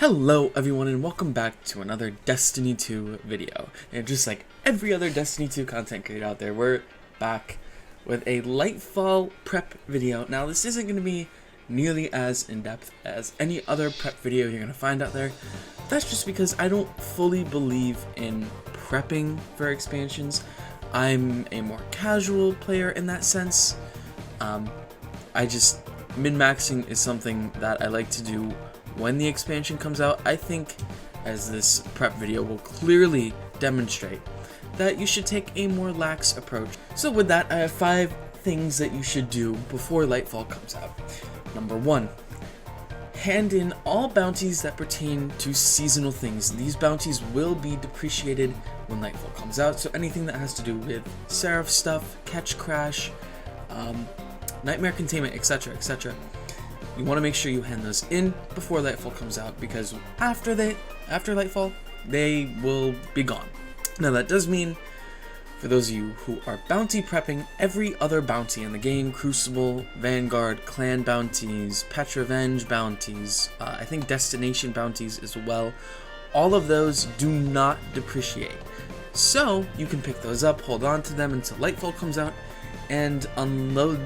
Hello everyone and welcome back to another Destiny 2 video. And just like every other Destiny 2 content creator out there, we're back with a Lightfall prep video. Now this isn't going to be nearly as in-depth as any other prep video you're going to find out there. That's just because I don't fully believe in prepping for expansions. I'm a more casual player in that sense. Min-maxing is something that I like to do when the expansion comes out. I think, as this prep video will clearly demonstrate, that you should take a more lax approach. So with that, I have 5 things that you should do before Lightfall comes out. Number 1, hand in all bounties that pertain to seasonal things. These bounties will be depreciated when Lightfall comes out, so anything that has to do with Seraph stuff, Catch Crash, Nightmare Containment, etc, etc. You want to make sure you hand those in before Lightfall comes out, because after Lightfall, they will be gone. Now that does mean, for those of you who are bounty prepping, every other bounty in the game, Crucible, Vanguard, Clan bounties, Petrovenge bounties, I think Destination bounties as well, all of those do not depreciate. So you can pick those up, hold on to them until Lightfall comes out, and unload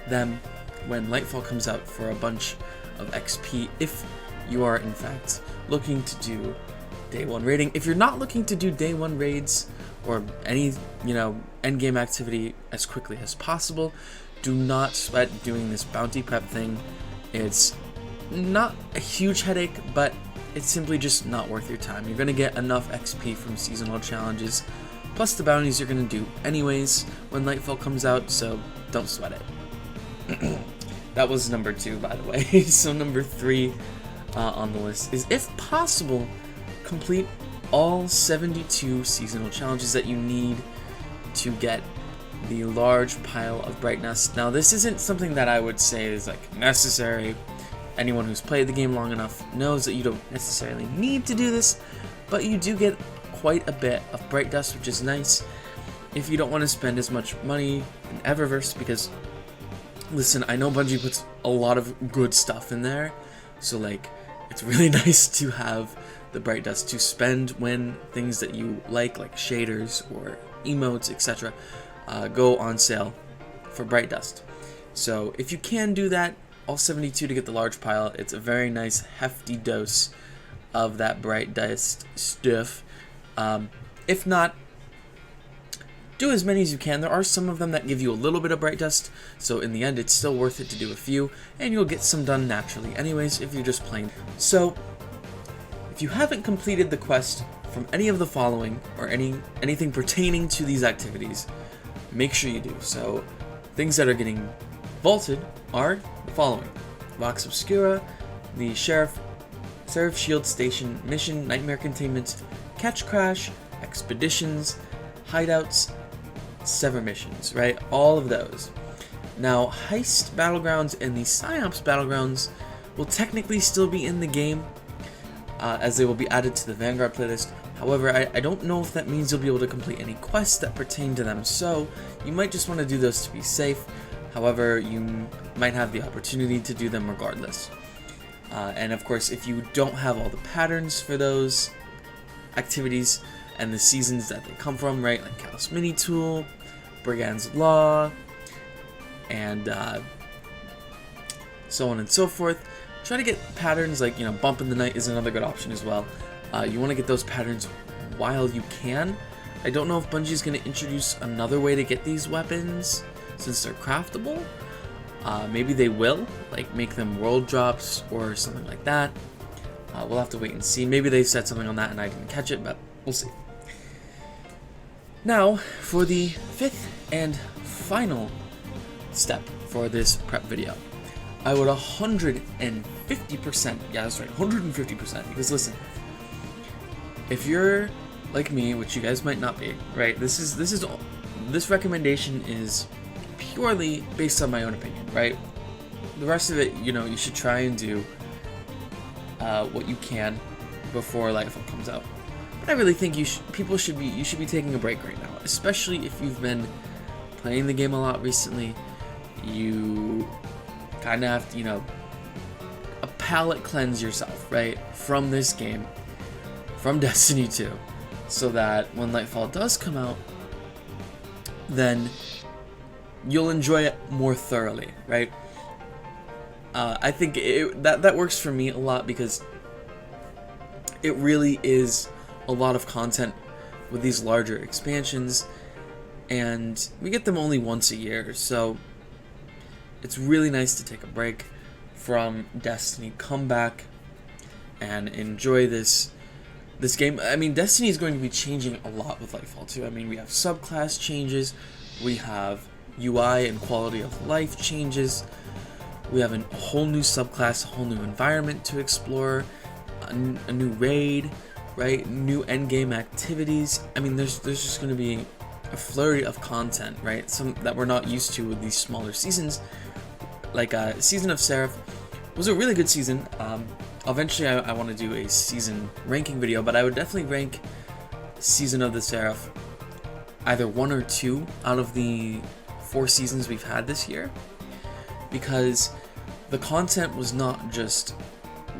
them when Lightfall comes out for a bunch of XP if you are in fact looking to do day 1 raiding. If you're not looking to do day 1 raids or any, endgame activity as quickly as possible, do not sweat doing this bounty prep thing. It's not a huge headache, but it's simply just not worth your time. You're going to get enough XP from seasonal challenges, plus the bounties you're going to do anyways when Lightfall comes out, so don't sweat it. That was number 2, by the way. So number 3 on the list is, if possible, complete all 72 seasonal challenges that you need to get the large pile of bright dust. Now this isn't something that I would say is like necessary. Anyone who's played the game long enough knows that you don't necessarily need to do this, but you do get quite a bit of bright dust, which is nice if you don't want to spend as much money in Eververse, because listen, I know Bungie puts a lot of good stuff in there, so like, it's really nice to have the bright dust to spend when things that you like shaders or emotes, etc., go on sale for bright dust. So if you can do that, all 72 to get the large pile, it's a very nice hefty dose of that bright dust stuff. If not, do as many as you can. There are some of them that give you a little bit of bright dust, so in the end it's still worth it to do a few, and you'll get some done naturally anyways if you're just playing. So if you haven't completed the quest from any of the following, or anything pertaining to these activities, make sure you do. So things that are getting vaulted are the following: Vox Obscura, the Seraph Shield Station mission, Nightmare Containment, Catch Crash, Expeditions, Hideouts, Sever missions, right? All of those. Now, Heist Battlegrounds and the Psyops Battlegrounds will technically still be in the game, as they will be added to the Vanguard playlist. However, I don't know if that means you'll be able to complete any quests that pertain to them, so you might just want to do those to be safe. However, you might have the opportunity to do them regardless. And of course, if you don't have all the patterns for those activities and the seasons that they come from, right, like Chaos Mini Tool, Brigand's Law, and so on and so forth, try to get patterns like, Bump in the Night is another good option as well. You want to get those patterns while you can. I don't know if Bungie's going to introduce another way to get these weapons since they're craftable. Maybe they will, like make them world drops or something like that. We'll have to wait and see. Maybe they said something on that and I didn't catch it, but we'll see. Now, for the 5th and final step for this prep video, I would 150%, yeah that's right, 150%, because listen, if you're like me, which you guys might not be, right, this recommendation is purely based on my own opinion, right? The rest of it, you should try and do what you can before Lightfall comes out. But I really think you should be taking a break right now, especially if you've been playing the game a lot recently. You kind of have to, a palate cleanse yourself. right, from this game, from Destiny 2, so that when Lightfall does come out, then you'll enjoy it more thoroughly, right? I think that works for me a lot, because it really is a lot of content with these larger expansions, and we get them only once a year, so it's really nice to take a break from Destiny, come back and enjoy this game. I mean, Destiny is going to be changing a lot with Lightfall 2. I mean, we have subclass changes, we have UI and quality of life changes, we have a whole new subclass, a whole new environment to explore, a new raid, right? New endgame activities. I mean, there's just going to be a flurry of content, right? Some that we're not used to with these smaller seasons. Like Season of Seraph was a really good season. Eventually, I want to do a season ranking video, but I would definitely rank Season of the Seraph either 1 or 2 out of the 4 seasons we've had this year, because the content was not just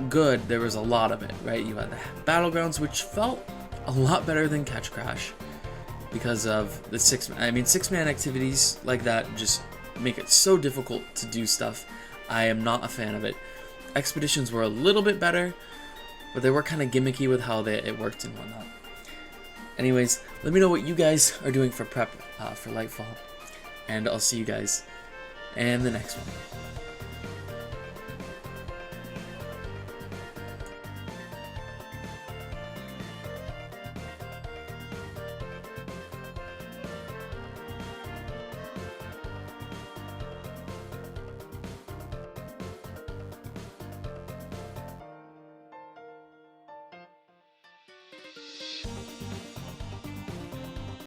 good, there was a lot of it, right? You had the Battlegrounds, which felt a lot better than Catch Crash because of the 6-man activities like that just make it so difficult to do stuff. I am not a fan of it. Expeditions were a little bit better, but they were kind of gimmicky with how it worked and whatnot. Anyways, let me know what you guys are doing for prep for Lightfall, and I'll see you guys in the next one.